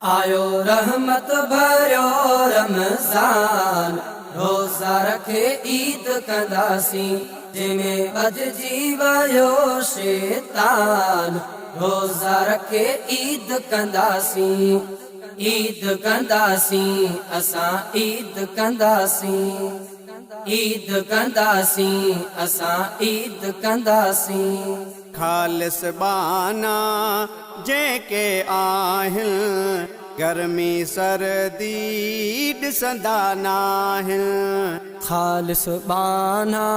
आयो रहमत भरियो रमज़ान, रोज़ा रखे ईद कंदासीं, जंहिंमें बदिजी वियो शैतान। रोज़ा रखे ईद कंदासीं, ईद कंदासीं, असां ईद कंदासीं, ईद कंदासीं, असां ईद कंदासीं। खालिस बाना जेके आहिनि, गर्मी सर्दी ॾिसंदा नाहिनि। खालिस बाना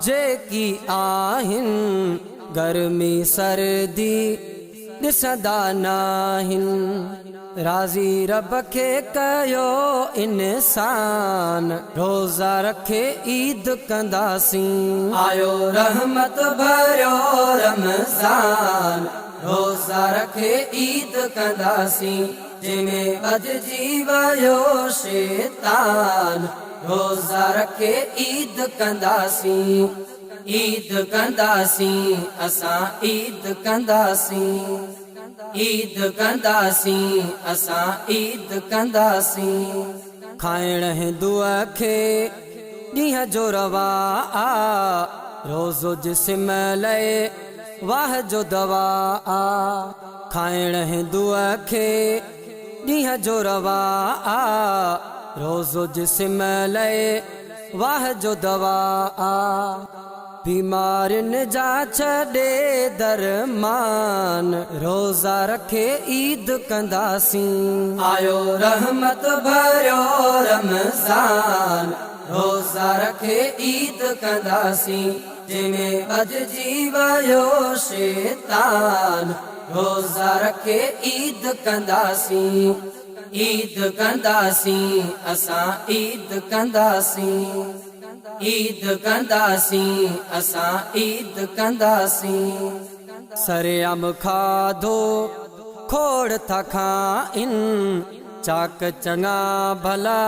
जेकी आहिनि, गर्मी सर्दी ॾिसंदा नाहिनि। राज़ी रब खे कयो इंसान, रोज़ा रखे ईद कंदासीं। आयो रहमत भरियो रमज़ान, रोज़ा रखे ईद कंदासीं, जंहिंमें बदिजी वियो शैतान। रोज़ा रखे ईद कंदासीं, ईद कंदासीं, असां ईद कंदासीं, ईद कंदासीं, असां ईद कंदासीं। खाइण हिंदुअ खे ॾींहं जो रवा आ, रोज़ो जिस्म लाइ वाह जो दवा आ। खाइण हिंदुअ खे ॾींहं जो रवा आ, रोज़ो जिस्म लाइ वाह जो दवा आ। बीमारियुनि जा छॾे दरमान, रोज़ा रखे ईद कंदासीं। आयो रहमत भरियो रमज़ान, रोज़ा रखे ईद कंदासीं, जंहिंमें बदिजी वियो शैतान। रोज़ा रखे ईद कंदासीं, ईद कंदासीं, असां ईद कंदासीं, ईद कंदासीं, असां ईद कंदासीं। सरेआम खाधो खोड़ था खाइनि, चाक चङा भला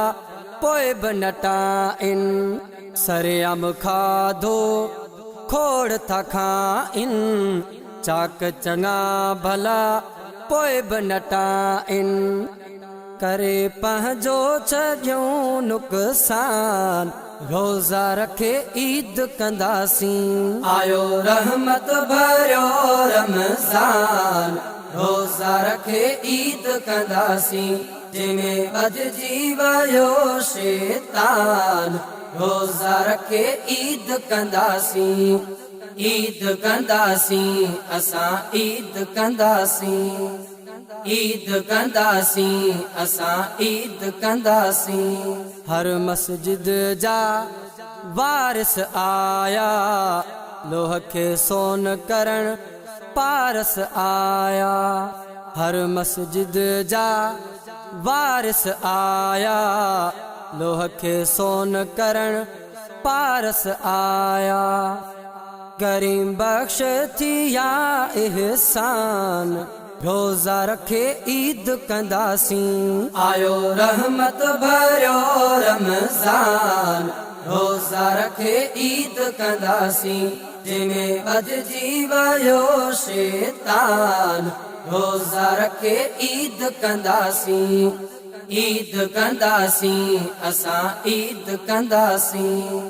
पोइ बि न टाइनि। सरेआम खाधो खोड़ था खाइनि, चाक चङा भला पोइ बि न टाइनि। करे पंहिंजो छॾियूं नुक़सान, रोज़ा रखे ईद कंदासीं। आयो रहमत भरियो रमज़ान, रोज़ा रखे ईद कंदासीं, जंहिंमें बदिजी वियो शैतान। रोज़ा रखे ईद कंदासीं, ईद कंदासीं, असां ईद कंदासीं, ईद कंदासीं, असां ईद कंदासीं। हर मस्जिद जा वारिस आया, लोह खे सोन करण पारस आया। हर मस्जिद जा वारिस आया, लोह खे सोन करण पारस आया। करीम बख्श थिया इहसान, रोज़ा रखे ईद कंदासीं। आयो रहमत भरियो रमज़ान, रोज़ा रखे ईद कंदासीं, जंहिंमें बदिजी वियो शैतान। रोज़ा रखे ईद कंदासीं, ईद कंदासीं, असां ईद कंदासीं,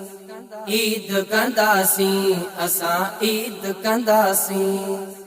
ईद कंदासीं, असां ईद कंदासीं।